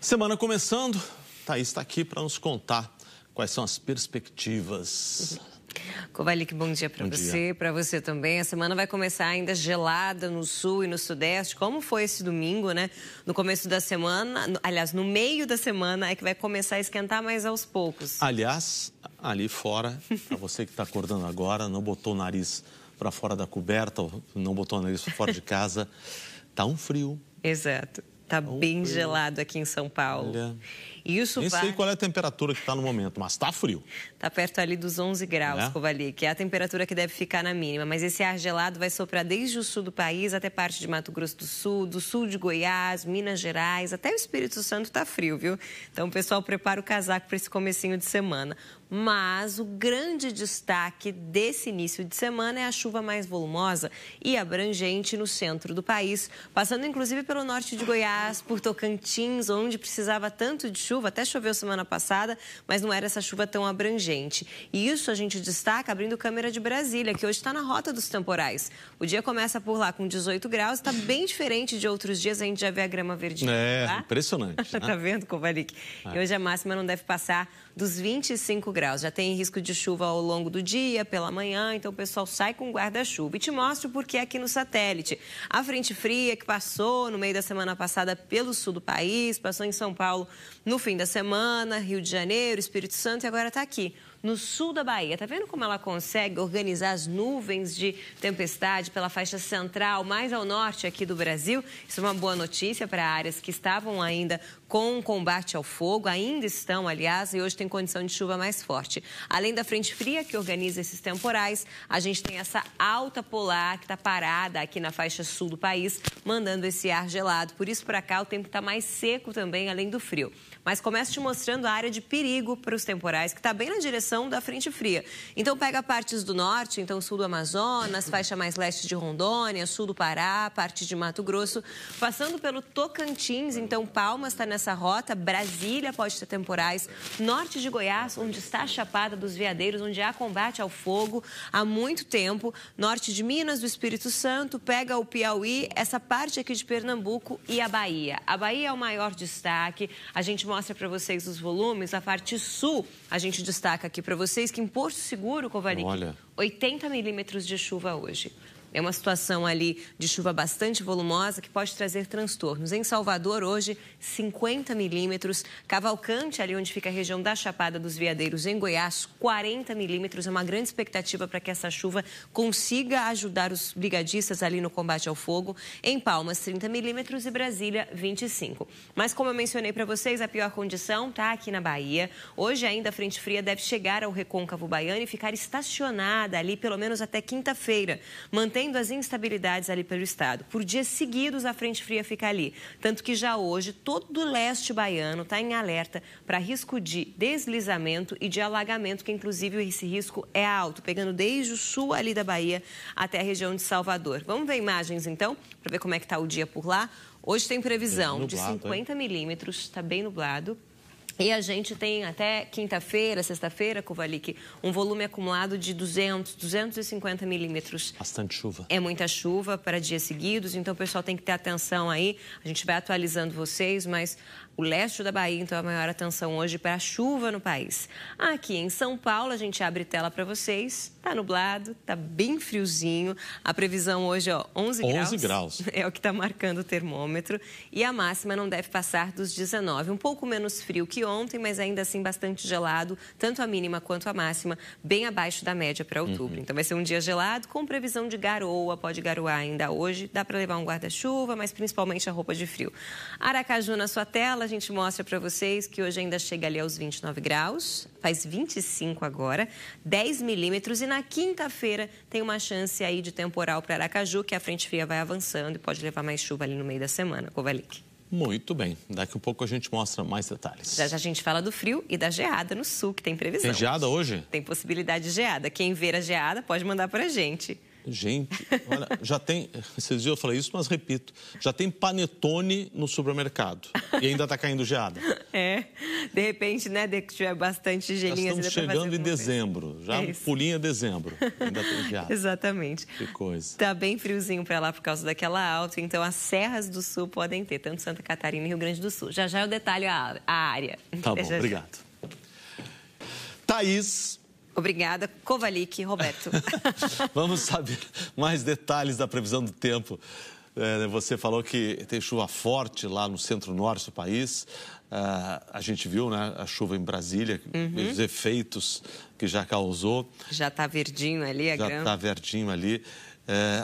Semana começando, Thaís está aqui para nos contar quais são as perspectivas. Kovalik, bom dia para você, para você também. A semana vai começar ainda gelada no sul e no sudeste. Como foi esse domingo, né? No começo da semana, aliás, no meio da semana é que vai começar a esquentar mais aos poucos. Aliás, ali fora, para você que está acordando agora, não botou o nariz para fora da coberta, não botou o nariz para fora de casa, tá um frio. Exato. Tá bem gelado aqui em São Paulo. Olha, Isso nem sei qual é a temperatura que está no momento, mas tá frio. Tá perto ali dos 11 graus, Kovalik, que é a temperatura que deve ficar na mínima. Mas esse ar gelado vai soprar desde o sul do país até parte de Mato Grosso do sul de Goiás, Minas Gerais, até o Espírito Santo tá frio, viu? Então o pessoal prepara o casaco para esse comecinho de semana. Mas o grande destaque desse início de semana é a chuva mais volumosa e abrangente no centro do país, passando inclusive pelo norte de Goiás, por Tocantins, onde precisava tanto de chuva, até choveu semana passada, mas não era essa chuva tão abrangente. E isso a gente destaca abrindo câmera de Brasília, que hoje está na rota dos temporais. O dia começa por lá com 18 graus, está bem diferente de outros dias, a gente já vê a grama verdinha. É, tá? Impressionante. Né? Tá vendo, Kovalik? E hoje a máxima não deve passar dos 25 graus. Já tem risco de chuva ao longo do dia, pela manhã, então o pessoal sai com guarda-chuva. E te mostro porque aqui no satélite. A frente fria que passou no meio da semana passada pelo sul do país, passou em São Paulo no fim da semana, Rio de Janeiro, Espírito Santo e agora está aqui no sul da Bahia. Tá vendo como ela consegue organizar as nuvens de tempestade pela faixa central, mais ao norte aqui do Brasil? Isso é uma boa notícia para áreas que estavam ainda com combate ao fogo, ainda estão, aliás, e hoje tem condição de chuva mais forte. Além da frente fria que organiza esses temporais, a gente tem essa alta polar que está parada aqui na faixa sul do país, mandando esse ar gelado. Por isso, para cá, o tempo está mais seco também, além do frio. Mas começo te mostrando a área de perigo para os temporais, que está bem na direção da frente fria. Então pega partes do norte, então sul do Amazonas, faixa mais leste de Rondônia, sul do Pará, parte de Mato Grosso, passando pelo Tocantins, então Palmas está nessa rota, Brasília pode ter temporais, norte de Goiás, onde está a Chapada dos Veadeiros, onde há combate ao fogo há muito tempo, norte de Minas, do Espírito Santo, pega o Piauí, essa parte aqui de Pernambuco e a Bahia. A Bahia é o maior destaque, a gente mostra para vocês os volumes, a parte sul, a gente destaca aqui para vocês que em Porto Seguro, Kovalik, 80 milímetros de chuva hoje. É uma situação ali de chuva bastante volumosa que pode trazer transtornos. Em Salvador, hoje, 50 milímetros. Cavalcante, ali onde fica a região da Chapada dos Veadeiros, em Goiás, 40 milímetros. É uma grande expectativa para que essa chuva consiga ajudar os brigadistas ali no combate ao fogo. Em Palmas, 30 milímetros e Brasília, 25. Mas, como eu mencionei para vocês, a pior condição está aqui na Bahia. Hoje, ainda, a frente fria deve chegar ao recôncavo baiano e ficar estacionada ali pelo menos até quinta-feira, mantendo as instabilidades ali pelo estado. Por dias seguidos, a frente fria fica ali. Tanto que já hoje, todo o leste baiano está em alerta para risco de deslizamento e de alagamento, que inclusive esse risco é alto, pegando desde o sul ali da Bahia até a região de Salvador. Vamos ver imagens, então, para ver como é que está o dia por lá. Hoje tem previsão de 50 milímetros, está bem nublado. E a gente tem até quinta-feira, sexta-feira, Kovalik, um volume acumulado de 250 milímetros. Bastante chuva. É muita chuva para dias seguidos, então o pessoal tem que ter atenção aí. A gente vai atualizando vocês, mas o leste da Bahia, então, é a maior atenção hoje para a chuva no país. Aqui em São Paulo, a gente abre tela para vocês. Tá nublado, tá bem friozinho. A previsão hoje, ó, 11 graus. 11 graus. É o que está marcando o termômetro. E a máxima não deve passar dos 19. Um pouco menos frio que ontem, mas ainda assim bastante gelado, tanto a mínima quanto a máxima, bem abaixo da média para outubro. Então vai ser um dia gelado com previsão de garoa, pode garoar ainda hoje, dá para levar um guarda-chuva, mas principalmente a roupa de frio. Aracaju na sua tela, a gente mostra para vocês que hoje ainda chega ali aos 29 graus, faz 25 agora, 10 milímetros e na quinta-feira tem uma chance aí de temporal para Aracaju, que a frente fria vai avançando e pode levar mais chuva ali no meio da semana, Kovalik. Muito bem. Daqui a pouco a gente mostra mais detalhes. Já a gente fala do frio e da geada no sul, que tem previsão. Tem geada hoje? Tem possibilidade de geada. Quem ver a geada pode mandar pra gente. Gente, olha, já tem... Esses dias eu falei isso, mas repito. Já tem panetone no supermercado. E ainda tá caindo geada. De repente, né, de que tiver bastante gelinho. Estamos chegando em dezembro, já um pulinho é dezembro, ainda tem geada. Exatamente. Que coisa. Tá bem friozinho para lá por causa daquela alta, então as serras do sul podem ter, tanto Santa Catarina e Rio Grande do Sul. Já eu detalho a área. Tá bom, obrigado. Thaís. Obrigada, Kovalik, Roberto. Vamos saber mais detalhes da previsão do tempo. Você falou que tem chuva forte lá no centro-norte do país. A gente viu, né, a chuva em Brasília, os efeitos que já causou. Já está verdinho ali a grama. Já está verdinho ali.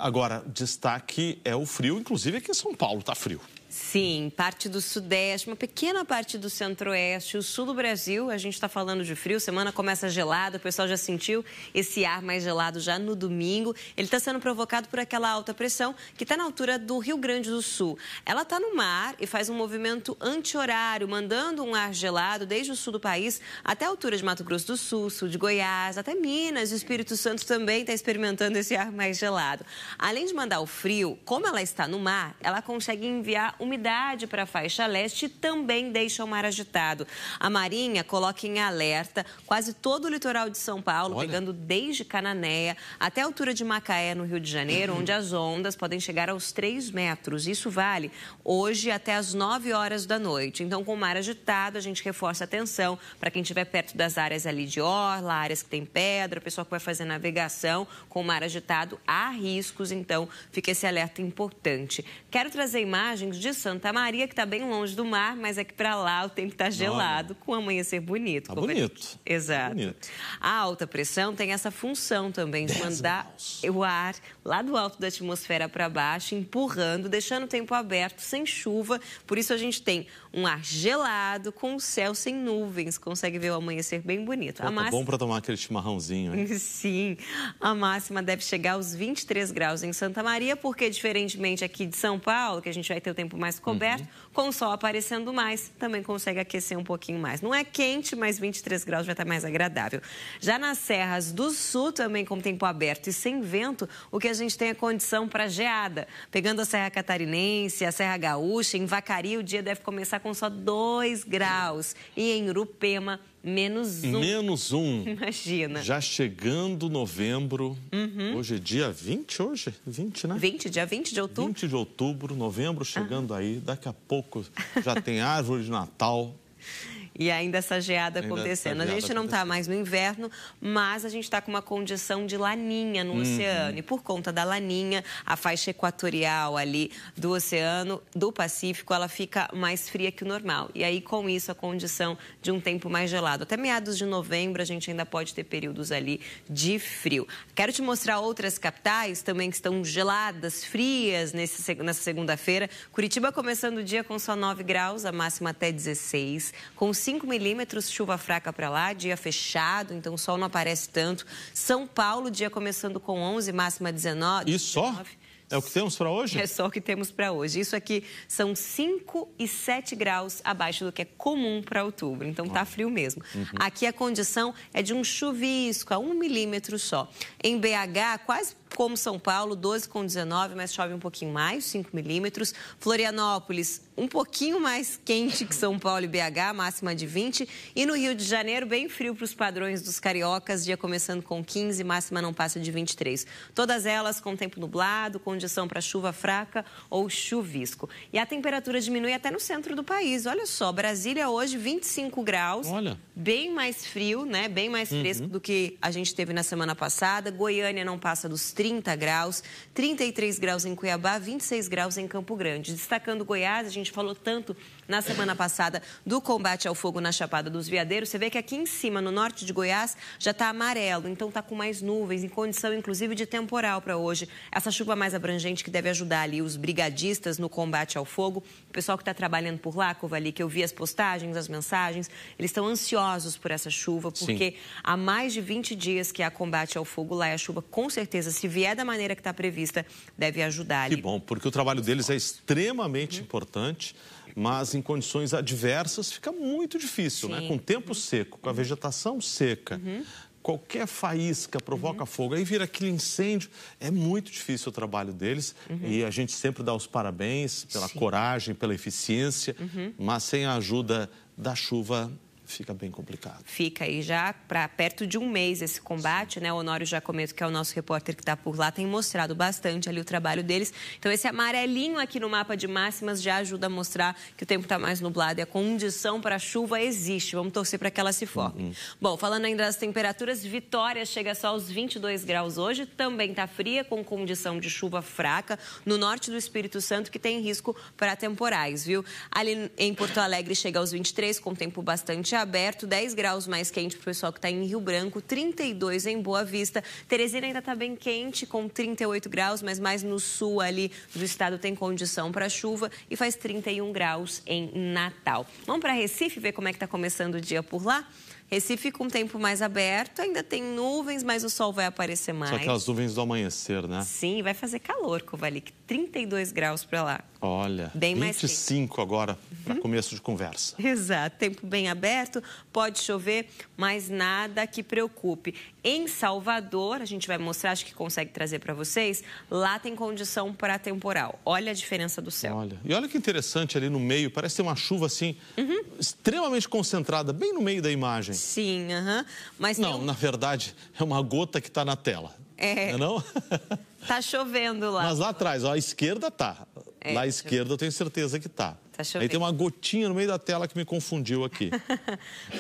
Agora, destaque é o frio, inclusive aqui em São Paulo está frio. Sim, parte do sudeste, uma pequena parte do centro-oeste, o sul do Brasil, a gente está falando de frio, semana começa gelada, o pessoal já sentiu esse ar mais gelado já no domingo. Ele está sendo provocado por aquela alta pressão que está na altura do Rio Grande do Sul. Ela está no mar e faz um movimento anti-horário, mandando um ar gelado desde o sul do país até a altura de Mato Grosso do Sul, sul de Goiás, até Minas. O Espírito Santo também está experimentando esse ar mais gelado. Além de mandar o frio, como ela está no mar, ela consegue enviar umidade para a faixa leste e também deixa o mar agitado. A Marinha coloca em alerta quase todo o litoral de São Paulo, pegando desde Cananéia até a altura de Macaé, no Rio de Janeiro, onde as ondas podem chegar aos 3 metros. Isso vale hoje até às 9 horas da noite. Então, com o mar agitado, a gente reforça a atenção para quem estiver perto das áreas ali de orla, áreas que tem pedra, o pessoal que vai fazer navegação com o mar agitado, há riscos, então fica esse alerta importante. Quero trazer imagens de Santa Maria, que está bem longe do mar, mas é que para lá o tempo está gelado, com um amanhecer bonito. Tá bonito. Exato. Bonito. A alta pressão tem essa função também de mandar o ar lá do alto da atmosfera para baixo, empurrando, deixando o tempo aberto, sem chuva. Por isso a gente tem um ar gelado, com o céu sem nuvens. Consegue ver o amanhecer bem bonito. Pô, tá bom para tomar aquele chimarrãozinho, hein? Sim. A máxima deve chegar aos 23 graus em Santa Maria, porque diferentemente aqui de São Paulo, que a gente vai ter o tempo mais coberto, com o sol aparecendo mais, também consegue aquecer um pouquinho mais. Não é quente, mas 23 graus já está mais agradável. Já nas serras do sul, também com tempo aberto e sem vento, o que a gente tem é condição para geada. Pegando a Serra Catarinense, a Serra Gaúcha, em Vacaria o dia deve começar com só 2 graus. E em Urupema, -1. -1. Imagina. Já chegando novembro. Hoje é dia 20, hoje? 20, né? Dia 20 de outubro. 20 de outubro, novembro chegando aí. Daqui a pouco já tem árvore de Natal. E ainda essa geada acontecendo. A gente não está mais no inverno, mas a gente está com uma condição de laninha no oceano. E por conta da laninha, a faixa equatorial ali do oceano, do Pacífico, ela fica mais fria que o normal. E aí, com isso, a condição de um tempo mais gelado. Até meados de novembro, a gente ainda pode ter períodos ali de frio. Quero te mostrar outras capitais também que estão geladas, frias nessa segunda-feira. Curitiba começando o dia com só 9 graus, a máxima até 16, com 5 milímetros, chuva fraca para lá, dia fechado, então o sol não aparece tanto. São Paulo, dia começando com 11, máxima 19. E só? 19. É o que temos para hoje? É só o que temos para hoje. Isso aqui são 5 e 7 graus abaixo do que é comum para outubro. Então tá frio mesmo. Aqui a condição é de um chuvisco a 1 milímetro só. Em BH, quase como São Paulo, 12 com 19, mas chove um pouquinho mais, 5 milímetros. Florianópolis, um pouquinho mais quente que São Paulo e BH, máxima de 20. E no Rio de Janeiro, bem frio para os padrões dos cariocas, dia começando com 15, máxima não passa de 23. Todas elas com tempo nublado, condição para chuva fraca ou chuvisco. E a temperatura diminui até no centro do país. Olha só, Brasília hoje 25 graus, bem mais frio, né? Bem mais fresco do que a gente teve na semana passada. Goiânia não passa dos 30 graus, 33 graus em Cuiabá, 26 graus em Campo Grande. Destacando Goiás, a gente falou tanto na semana passada do combate ao fogo na Chapada dos Veadeiros. Você vê que aqui em cima, no norte de Goiás, já está amarelo, então está com mais nuvens, em condição inclusive de temporal para hoje. Essa chuva mais abrangente que deve ajudar ali os brigadistas no combate ao fogo. O pessoal que está trabalhando por lá, Kovali, que eu vi as postagens, as mensagens, eles estão ansiosos por essa chuva, porque há mais de 20 dias que há combate ao fogo lá e a chuva, com certeza, se vier da maneira que está prevista, deve ajudar ali. Que bom, porque o trabalho deles é extremamente importante, mas em condições adversas fica muito difícil, né? Com tempo seco, com a vegetação seca, qualquer faísca provoca fogo, aí vira aquele incêndio. É muito difícil o trabalho deles e a gente sempre dá os parabéns pela coragem, pela eficiência, mas sem a ajuda da chuva fica bem complicado. Fica aí já para perto de um mês esse combate, né? O Honório Jacometo, que é o nosso repórter que está por lá, tem mostrado bastante ali o trabalho deles. Então, esse amarelinho aqui no mapa de máximas já ajuda a mostrar que o tempo está mais nublado e a condição para a chuva existe. Vamos torcer para que ela se forme. Bom, falando ainda das temperaturas, Vitória chega só aos 22 graus hoje. Também está fria, com condição de chuva fraca no norte do Espírito Santo, que tem risco para temporais, viu? Ali em Porto Alegre chega aos 23, com tempo bastante aberto, 10 graus mais quente para o pessoal que está em Rio Branco, 32 em Boa Vista. Teresina ainda está bem quente, com 38 graus, mas mais no sul ali do estado tem condição para chuva e faz 31 graus em Natal. Vamos para Recife ver como é que está começando o dia por lá? Recife com tempo mais aberto, ainda tem nuvens, mas o sol vai aparecer mais. Só aquelas nuvens do amanhecer, né? Sim, vai fazer calor, Kovalik, 32 graus para lá. Olha, bem 25 agora para começo de conversa. Exato, tempo bem aberto, pode chover, mas nada que preocupe. Em Salvador, a gente vai mostrar, acho que consegue trazer para vocês, lá tem condição para temporal. Olha a diferença do céu. Olha, e olha que interessante ali no meio, parece ter uma chuva assim, extremamente concentrada, bem no meio da imagem. Sim, mas não, na verdade, é uma gota que está na tela. Não? Tá chovendo lá. Mas lá atrás, ó, à esquerda tá. Lá à esquerda eu tenho certeza que tá. Tá chovendo. Aí tem uma gotinha no meio da tela que me confundiu aqui.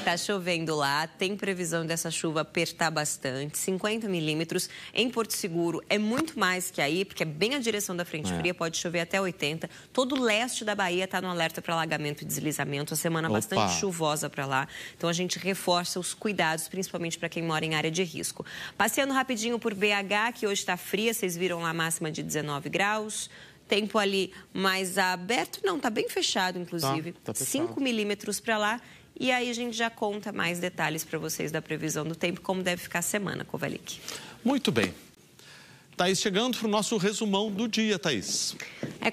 Tá chovendo lá, tem previsão dessa chuva apertar bastante, 50 milímetros. Em Porto Seguro é muito mais que aí, porque é bem a direção da frente fria, pode chover até 80. Todo o leste da Bahia está no alerta para alagamento e deslizamento. A semana bastante chuvosa para lá. Então a gente reforça os cuidados, principalmente para quem mora em área de risco. Passeando rapidinho por BH, que hoje está fria, vocês viram lá a máxima de 19 graus. Tempo ali mais aberto, não, tá bem fechado, inclusive. Tá fechado. 5 milímetros para lá. E aí a gente já conta mais detalhes para vocês da previsão do tempo, como deve ficar a semana, Kovalik. Muito bem. Thaís, chegando para o nosso resumão do dia, Thaís.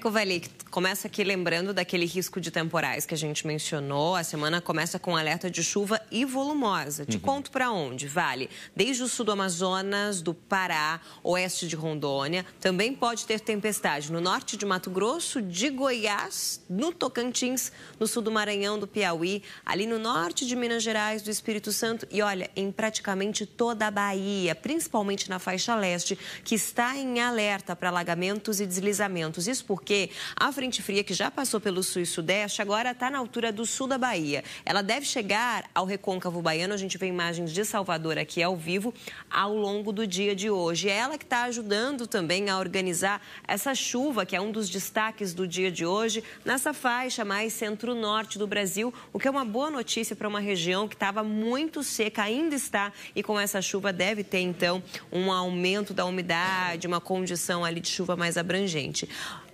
Kovalik, começa aqui lembrando daquele risco de temporais que a gente mencionou. A semana começa com alerta de chuva e volumosa. Te conto para onde? Vale desde o sul do Amazonas, do Pará, oeste de Rondônia. Também pode ter tempestade no norte de Mato Grosso, de Goiás, no Tocantins, no sul do Maranhão, do Piauí, ali no norte de Minas Gerais, do Espírito Santo e, olha, em praticamente toda a Bahia, principalmente na faixa leste, que está em alerta para alagamentos e deslizamentos. Isso porque a frente fria que já passou pelo sul e sudeste agora está na altura do sul da Bahia. Ela deve chegar ao recôncavo baiano. A gente vê imagens de Salvador aqui ao vivo ao longo do dia de hoje. É ela que está ajudando também a organizar essa chuva, que é um dos destaques do dia de hoje, nessa faixa mais centro-norte do Brasil, o que é uma boa notícia para uma região que estava muito seca, ainda está, e com essa chuva deve ter, então, um aumento da umidade, uma condição ali de chuva mais abrangente.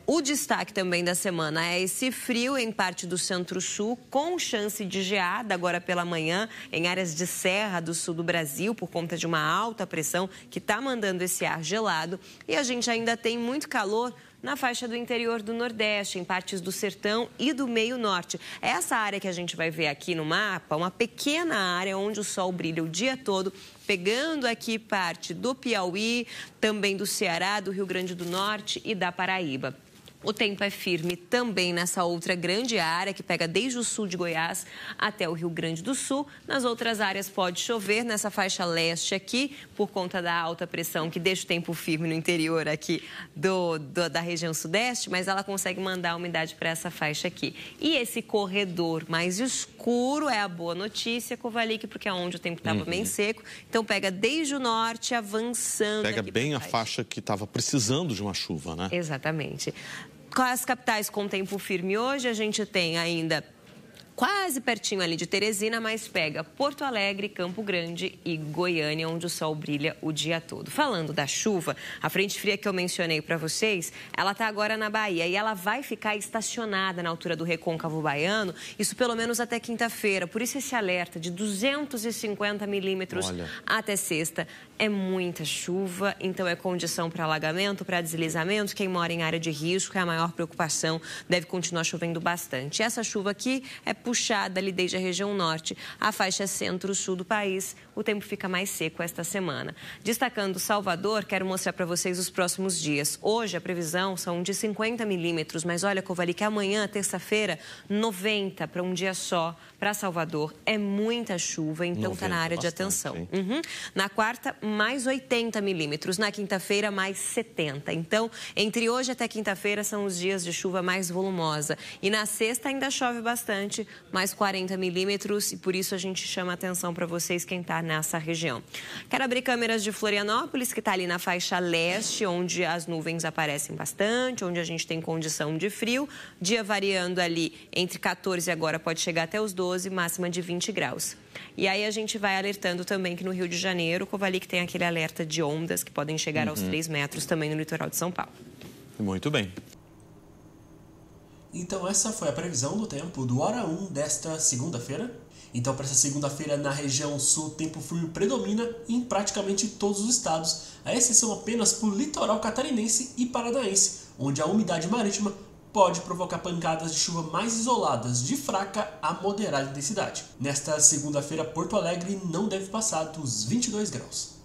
O destaque também da semana é esse frio em parte do centro-sul, com chance de geada agora pela manhã em áreas de serra do sul do Brasil, por conta de uma alta pressão que está mandando esse ar gelado. E a gente ainda tem muito calor na faixa do interior do Nordeste, em partes do Sertão e do Meio-Norte. Essa área que a gente vai ver aqui no mapa, uma pequena área onde o sol brilha o dia todo, pegando aqui parte do Piauí, também do Ceará, do Rio Grande do Norte e da Paraíba. O tempo é firme também nessa outra grande área que pega desde o sul de Goiás até o Rio Grande do Sul. Nas outras áreas pode chover, nessa faixa leste aqui, por conta da alta pressão que deixa o tempo firme no interior aqui da região sudeste, mas ela consegue mandar a umidade para essa faixa aqui. E esse corredor mais escuro é a boa notícia, Kovalik, porque é onde o tempo estava bem seco. Então pega desde o norte, avançando. Pega aqui bem a faixa que estava precisando de uma chuva, né? Exatamente. Com as capitais com tempo firme hoje, a gente tem ainda quase pertinho ali de Teresina, mas pega Porto Alegre, Campo Grande e Goiânia, onde o sol brilha o dia todo. Falando da chuva, a frente fria que eu mencionei para vocês, ela está agora na Bahia e ela vai ficar estacionada na altura do recôncavo baiano, isso pelo menos até quinta-feira. Por isso esse alerta de 250 milímetros até sexta. É muita chuva, então é condição para alagamento, para deslizamento. Quem mora em área de risco é a maior preocupação, deve continuar chovendo bastante. Essa chuva aqui é puxada ali desde a região norte, a faixa centro-sul do país. O tempo fica mais seco esta semana. Destacando Salvador, quero mostrar para vocês os próximos dias. Hoje a previsão são de 50 milímetros, mas olha, Covali, que amanhã, terça-feira, 90 para um dia só para Salvador. É muita chuva, então está na área de atenção. Na quarta, mais 80 milímetros. Na quinta-feira, mais 70. Então, entre hoje até quinta-feira são os dias de chuva mais volumosa. E na sexta ainda chove bastante, mais 40 milímetros. E por isso a gente chama a atenção para vocês quem está nessa região. Quero abrir câmeras de Florianópolis, que está ali na faixa leste, onde as nuvens aparecem bastante, onde a gente tem condição de frio. Dia variando ali entre 14 e agora pode chegar até os 12, máxima de 20 graus. E aí a gente vai alertando também que no Rio de Janeiro, Covali, que tem aquele alerta de ondas que podem chegar aos 3 metros também no litoral de São Paulo. Muito bem. Então essa foi a previsão do tempo do Hora 1 desta segunda-feira. Então para essa segunda-feira na região sul o tempo frio predomina em praticamente todos os estados, a exceção apenas para o litoral catarinense e paranaense, onde a umidade marítima pode provocar pancadas de chuva mais isoladas, de fraca a moderada intensidade. Nesta segunda-feira, Porto Alegre não deve passar dos 22 graus.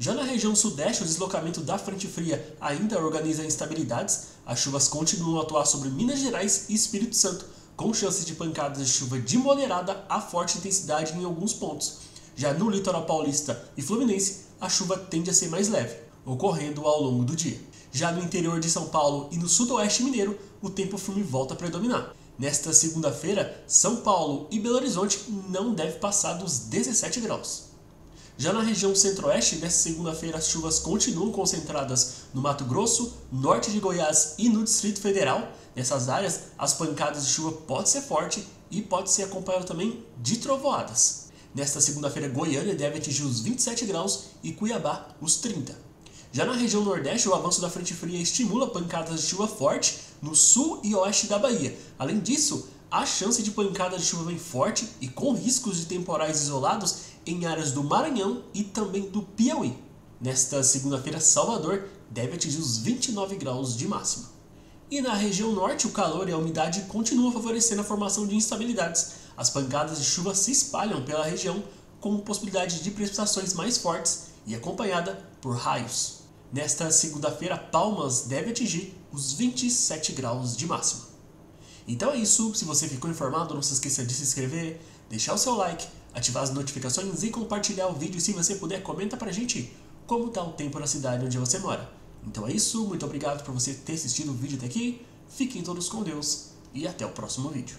Já na região sudeste, o deslocamento da frente fria ainda organiza instabilidades. As chuvas continuam a atuar sobre Minas Gerais e Espírito Santo, com chances de pancadas de chuva de moderada a forte intensidade em alguns pontos. Já no litoral paulista e fluminense, a chuva tende a ser mais leve, ocorrendo ao longo do dia. Já no interior de São Paulo e no sudoeste mineiro, o tempo firme volta a predominar. Nesta segunda-feira, São Paulo e Belo Horizonte não deve passar dos 17 graus. Já na região centro-oeste, nesta segunda-feira, as chuvas continuam concentradas no Mato Grosso, norte de Goiás e no Distrito Federal. Nessas áreas, as pancadas de chuva podem ser fortes e pode ser acompanhado também de trovoadas. Nesta segunda-feira, Goiânia deve atingir os 27 graus e Cuiabá os 30. Já na região nordeste, o avanço da frente fria estimula pancadas de chuva forte no sul e oeste da Bahia. Além disso, a chance de pancadas de chuva bem forte e com riscos de temporais isolados em áreas do Maranhão e também do Piauí. Nesta segunda-feira, Salvador deve atingir os 29 graus de máxima. E na região norte, o calor e a umidade continuam favorecendo a formação de instabilidades. As pancadas de chuva se espalham pela região com possibilidade de precipitações mais fortes e acompanhada por raios. Nesta segunda-feira, Palmas deve atingir os 27 graus de máxima. Então é isso, se você ficou informado, não se esqueça de se inscrever, deixar o seu like, ativar as notificações e compartilhar o vídeo. Se você puder, comenta pra gente como está o tempo na cidade onde você mora. Então é isso, muito obrigado por você ter assistido o vídeo até aqui, fiquem todos com Deus e até o próximo vídeo.